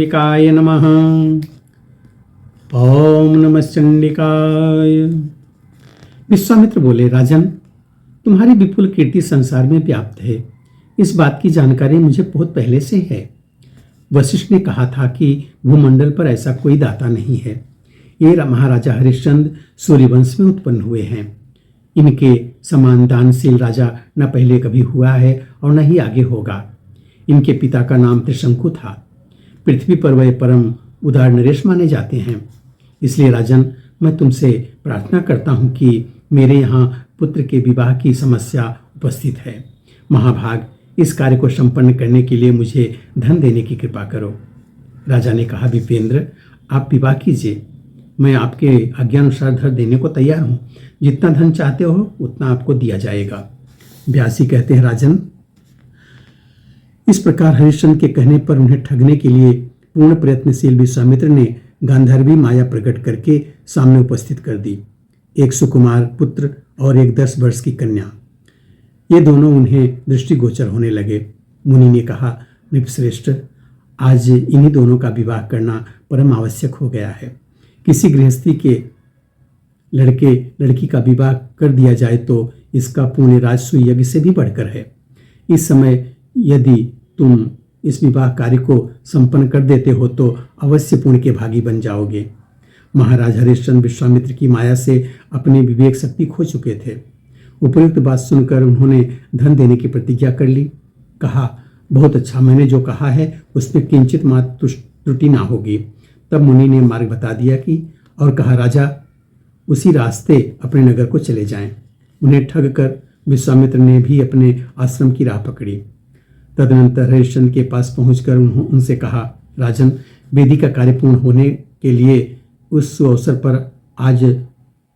चंडिकाय नमः। ओम नमः चंडिकाय। विश्वामित्र बोले, राजन, तुम्हारी विपुल कीर्ति संसार में व्याप्त है। इस बात की जानकारी मुझे बहुत पहले से है। वशिष्ठ ने कहा था कि भूमंडल पर ऐसा कोई दाता नहीं है। ये महाराजा हरिश्चंद्र सूर्यवंश में उत्पन्न हुए हैं। इनके समान दानशील राजा न पहले कभी हुआ है और न ही आगे होगा। इनके पिता का नाम त्रिशंकु था। पृथ्वी पर वह परम उदार नरेश माने जाते हैं। इसलिए राजन, मैं तुमसे प्रार्थना करता हूँ कि मेरे यहाँ पुत्र के विवाह की समस्या उपस्थित है। महाभाग, इस कार्य को संपन्न करने के लिए मुझे धन देने की कृपा करो। राजा ने कहा, विपेंद्र, आप विवाह कीजिए। मैं आपके आज्ञानुसार धन देने को तैयार हूँ। जितना धन चाहते हो उतना आपको दिया जाएगा। व्यासी कहते हैं, राजन, इस प्रकार हरिश्चंद्र के कहने पर उन्हें ठगने के लिए पूर्ण प्रयत्नशील विश्वामित्र ने गांधर्वी माया प्रकट करके सामने उपस्थित कर दी। एक सुकुमार पुत्र और एक 10 वर्ष की कन्या। ये दोनों उन्हें दृष्टिगोचर होने लगे। मुनि ने कहा, नृपश्रेष्ठ, आज इन्हीं दोनों का विवाह करना परम आवश्यक हो गया है। किसी गृहस्थी के लड़के लड़की का विवाह कर दिया जाए तो इसका पुण्य राजसूय यज्ञ से भी बढ़कर है। इस समय यदि तुम इस विवाह कार्य को संपन्न कर देते हो तो अवश्य पुण्य के भागी बन जाओगे। महाराज हरिश्चंद्र विश्वामित्र की माया से अपनी विवेक शक्ति खो चुके थे। उपयुक्त बात सुनकर उन्होंने धन देने की प्रतिज्ञा कर ली। कहा, बहुत अच्छा, मैंने जो कहा है उसमें किंचित मात्र त्रुटि ना होगी। तब मुनि ने मार्ग बता दिया कि और कहा, राजा, उसी रास्ते अपने नगर को चले जाएं। उन्हें ठग कर विश्वामित्र ने भी अपने आश्रम की राह पकड़ी। तदनंतर हरिश्चंद्र के पास पहुंचकर उनसे कहा, राजन, वेदी का कार्य पूर्ण होने के लिए उस अवसर पर आज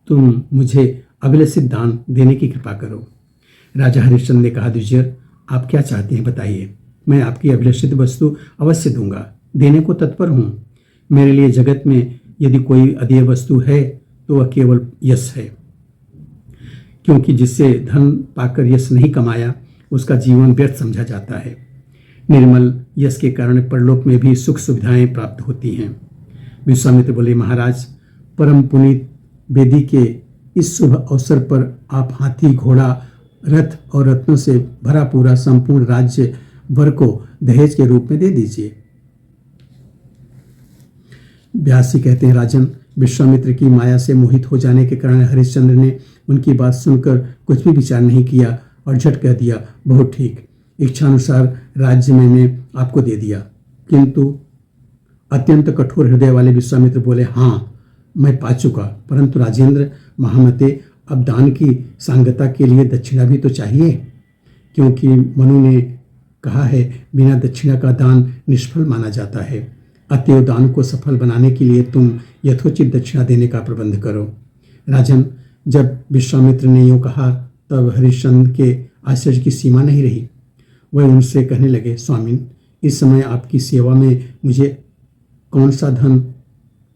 तुम मुझे अभिलषित दान देने की कृपा करो। राजा हरिश्चंद्र ने कहा, द्विजय, आप क्या चाहते हैं बताइए। मैं आपकी अभिलषित वस्तु अवश्य दूंगा, देने को तत्पर हूँ। मेरे लिए जगत में यदि कोई अदेय वस्तु है तो वह केवल यश है, क्योंकि जिससे धन पाकर यश नहीं कमाया उसका जीवन व्यर्थ समझा जाता है। निर्मल यश के कारण परलोक में भी सुख सुविधाएं प्राप्त होती हैं। विश्वामित्र बोले, महाराज, परम पुनीत वेदी के इस शुभ अवसर पर आप हाथी, घोड़ा, रथ और रत्नों से भरा पूरा संपूर्ण राज्य वर को दहेज के रूप में दे दीजिए। व्यासी कहते हैं, राजन, विश्वामित्र की माया से मोहित हो जाने के कारण हरिश्चंद्र ने उनकी बात सुनकर कुछ भी विचार नहीं किया और झट कह दिया, बहुत ठीक, इच्छानुसार राज्य मैंने आपको दे दिया। किंतु अत्यंत कठोर हृदय वाले विश्वामित्र बोले, हाँ, मैं पा चुका, परंतु राजेंद्र महामते, अब दान की सांगता के लिए दक्षिणा भी तो चाहिए, क्योंकि मनु ने कहा है, बिना दक्षिणा का दान निष्फल माना जाता है। अतएव दान को सफल बनाने के लिए तुम यथोचित दक्षिणा देने का प्रबंध करो। राजन, जब विश्वामित्र ने यूँ कहा तब हरिश्चंद्र के आश्चर्य की सीमा नहीं रही। वह उनसे कहने लगे, स्वामिन, इस समय आपकी सेवा में मुझे कौन सा धन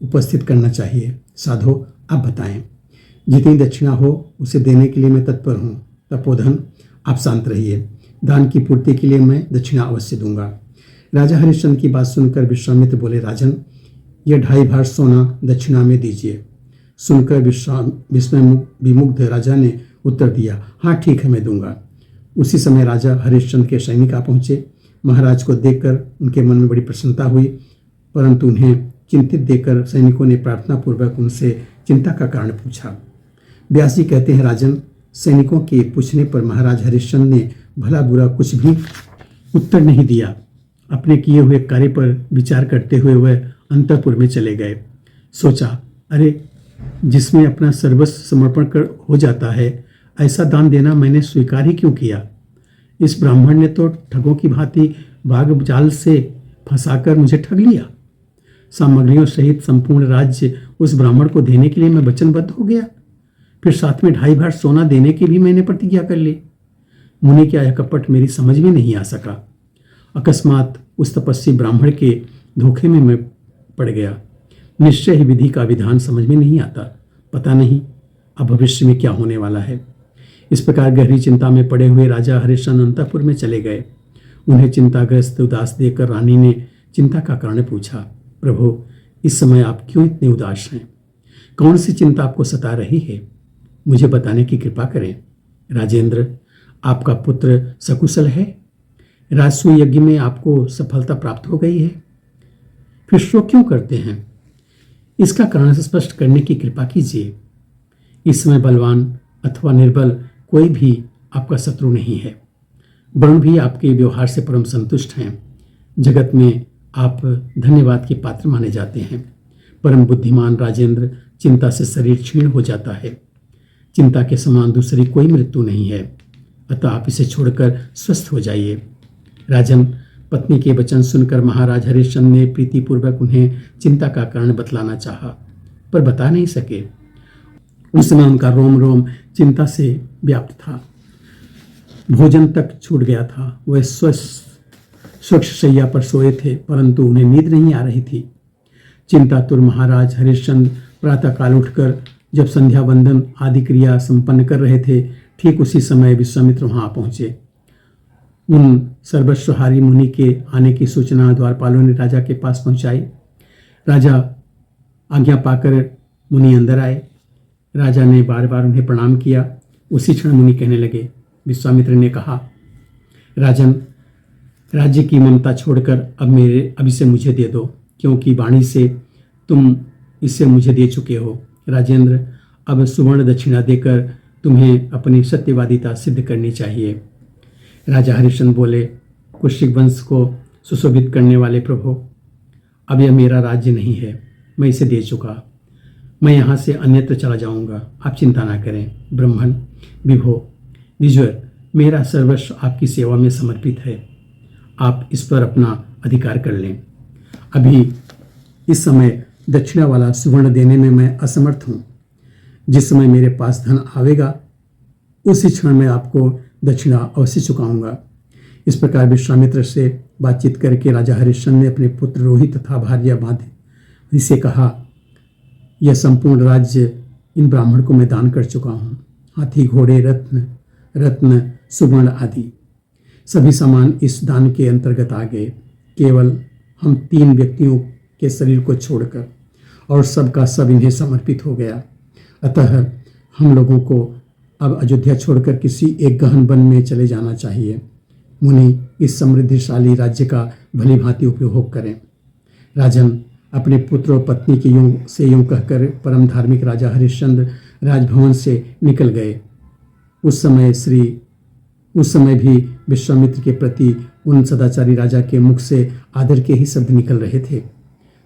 उपस्थित करना चाहिए? साधो, आप बताएं। जितनी दक्षिणा हो उसे देने के लिए मैं तत्पर हूँ। तपोधन, आप शांत रहिए। दान की पूर्ति के लिए मैं दक्षिणा अवश्य दूंगा। राजा हरिश्चंद्र की बात सुनकर विश्वामित्र बोले, राजन, यह 2.5 भार सोना दक्षिणा में दीजिए। सुनकर विस्मय विमुग्ध राजा ने उत्तर दिया, हाँ ठीक है, मैं दूंगा। उसी समय राजा हरिश्चंद्र के सैनिक आ पहुंचे। महाराज को देखकर उनके मन में बड़ी प्रसन्नता हुई, परंतु उन्हें चिंतित देखकर सैनिकों ने प्रार्थना पूर्वक उनसे चिंता का कारण पूछा। व्यासी कहते हैं, राजन, सैनिकों के पूछने पर महाराज हरिश्चंद्र ने भला बुरा कुछ भी उत्तर नहीं दिया। अपने किए हुए कार्य पर विचार करते हुए वह अंतःपुर में चले गए। सोचा, अरे, जिसमें अपना सर्वस्व समर्पण कर हो जाता है, ऐसा दान देना मैंने स्वीकार ही क्यों किया? इस ब्राह्मण ने तो ठगों की भांति बाग जाल से फंसाकर मुझे ठग लिया। सामग्रियों सहित संपूर्ण राज्य उस ब्राह्मण को देने के लिए मैं वचनबद्ध हो गया। फिर साथ में 2.5 भार सोना देने की भी मैंने प्रतिज्ञा कर ली। मुनि क्या यह कपट मेरी समझ में नहीं आ सका। अकस्मात उस तपस्वी ब्राह्मण के धोखे में मैं पड़ गया। निश्चय ही विधि का विधान समझ में नहीं आता। पता नहीं अब भविष्य में क्या होने वाला है। इस प्रकार गहरी चिंता में पड़े हुए राजा हरिश्चंद्र अंतःपुर में चले गए। उन्हें चिंताग्रस्त उदास देखकर रानी ने चिंता का कारण पूछा। प्रभु, इस समय आप क्यों इतने उदास हैं? कौन सी चिंता आपको सता रही है? मुझे बताने की कृपा करें। राजेंद्र, आपका पुत्र सकुशल है? राजसूय यज्ञ में आपको सफलता प्राप्त हो गई है? फिर शोक क्यों करते हैं? इसका कारण स्पष्ट करने की कृपा कीजिए। इस समय बलवान अथवा निर्बल कोई भी आपका शत्रु नहीं है। वरुण भी आपके व्यवहार से परम संतुष्ट हैं। जगत में आप धन्यवाद के पात्र माने जाते हैं। परम बुद्धिमान राजेंद्र, चिंता से शरीर क्षीण हो जाता है। चिंता के समान दूसरी कोई मृत्यु नहीं है, अतः आप इसे छोड़कर स्वस्थ हो जाइए। राजन, पत्नी के वचन सुनकर महाराज हरिश्चंद्र ने प्रीतिपूर्वक उन्हें चिंता का कारण बतलाना चाहा, पर बता नहीं सके। उस समय उनका रोम रोम चिंता से व्याप्त था। भोजन तक छूट गया था। वह स्वच्छ शैया पर सोए थे, परंतु उन्हें नींद नहीं आ रही थी। चिंतातुर महाराज हरिश्चंद्र प्रातःकाल उठकर जब संध्या वंदन आदि क्रिया संपन्न कर रहे थे, ठीक उसी समय विश्वामित्र वहां पहुंचे। उन सर्वस्वहारी मुनि के आने की सूचना द्वारपालों ने राजा के पास पहुंचाई। राजा आज्ञा पाकर मुनि अंदर आए। राजा ने बार बार उन्हें प्रणाम किया। उसी क्षण मुनि कहने लगे। विश्वामित्र ने कहा, राजन, राज्य की ममता छोड़कर अब इसे मुझे दे दो, क्योंकि वाणी से तुम इसे मुझे दे चुके हो। राजेंद्र, अब सुवर्ण दक्षिणा देकर तुम्हें अपनी सत्यवादिता सिद्ध करनी चाहिए। राजा हरिश्चंद्र बोले, कुश्यप वंश को सुशोभित करने वाले प्रभु, अब यह मेरा राज्य नहीं है, मैं इसे दे चुका। मैं यहाँ से अन्यत्र चला जाऊँगा, आप चिंता ना करें। ब्राह्मण, विभो, विजय, मेरा सर्वस्व आपकी सेवा में समर्पित है। आप इस पर अपना अधिकार कर लें। अभी इस समय दक्षिणा वाला सुवर्ण देने में मैं असमर्थ हूँ। जिस समय मेरे पास धन आवेगा, उसी क्षण मैं आपको दक्षिणा अवश्य चुकाऊंगा। इस प्रकार विश्वामित्र से बातचीत करके राजा हरिश्चंद्र ने अपने पुत्र रोहित तथा भार्या माधवी से कहा, यह संपूर्ण राज्य इन ब्राह्मण को मैं दान कर चुका हूँ। हाथी, घोड़े, रत्न, सुवर्ण आदि सभी सामान इस दान के अंतर्गत आ गए। केवल हम 3 व्यक्तियों के शरीर को छोड़कर, और सबका सब इन्हें समर्पित हो गया। अतः हम लोगों को अब अयोध्या छोड़कर किसी एक गहन वन में चले जाना चाहिए। मुनि, इस समृद्धिशाली राज्य का भली भांति उपयोग करें। राजन, अपने पुत्र और पत्नी के यूं कहकर परम धार्मिक राजा हरिश्चंद्र राजभवन से निकल गए। उस समय भी विश्वामित्र के प्रति उन सदाचारी राजा के मुख से आदर के ही शब्द निकल रहे थे।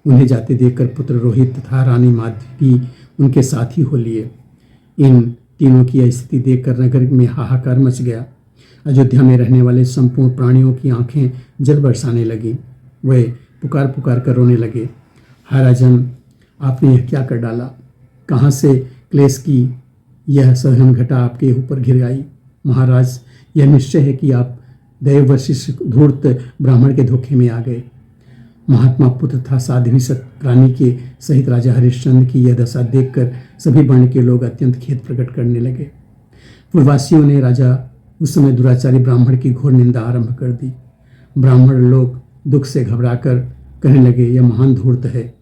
उन्हें जाते देखकर पुत्र रोहित तथा रानी माधवी उनके साथ ही हो लिए। इन तीनों की स्थिति देखकर नगर में हाहाकार मच गया। अयोध्या में रहने वाले संपूर्ण प्राणियों की आंखें जल बरसाने लगी। वे पुकार पुकार कर रोने लगे, हाय राजन, आपने यह क्या कर डाला? कहाँ से क्लेश की यह सघन घटा आपके ऊपर घिर आई? महाराज, यह निश्चय है कि आप दैववशिष धूर्त ब्राह्मण के धोखे में आ गए। महात्मा पुत्र था साध्वी सतरानी के सहित राजा हरिश्चंद्र की यह दशा देखकर सभी वर्ण के लोग अत्यंत खेद प्रकट करने लगे। पूर्ववासियों ने राजा उस समय दुराचारी ब्राह्मण की घोर निंदा आरंभ कर दी। ब्राह्मण लोग दुख से घबराकर कहने लगे, यह महान धूर्त है।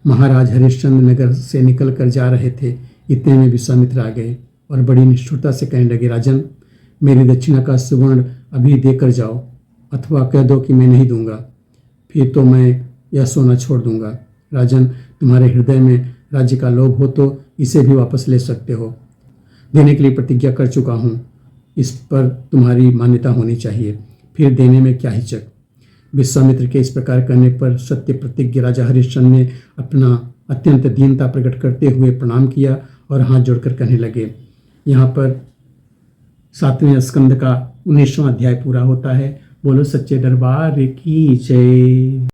महाराज हरिश्चंद्र नगर से निकल कर जा रहे थे, इतने में विश्वामित्र आ गए और बड़ी निष्ठुरता से कहने लगे, राजन, मेरी दक्षिणा का सुवर्ण अभी देकर जाओ, अथवा कह दो कि मैं नहीं दूंगा, फिर तो मैं यह सोना छोड़ दूंगा। राजन, तुम्हारे हृदय में राज्य का लोभ हो तो इसे भी वापस ले सकते हो। देने के लिए प्रतिज्ञा कर चुका हूँ, इस पर तुम्हारी मान्यता होनी चाहिए, फिर देने में क्या हिचक। विश्वामित्र के इस प्रकार करने पर सत्य प्रतिज्ञ राजा हरिश्चंद्र ने अपना अत्यंत दीनता प्रकट करते हुए प्रणाम किया और हाथ जोड़कर कहने लगे। यहाँ पर 7वें स्कंद का 19वां अध्याय पूरा होता है। बोलो सच्चे दरबार की जय।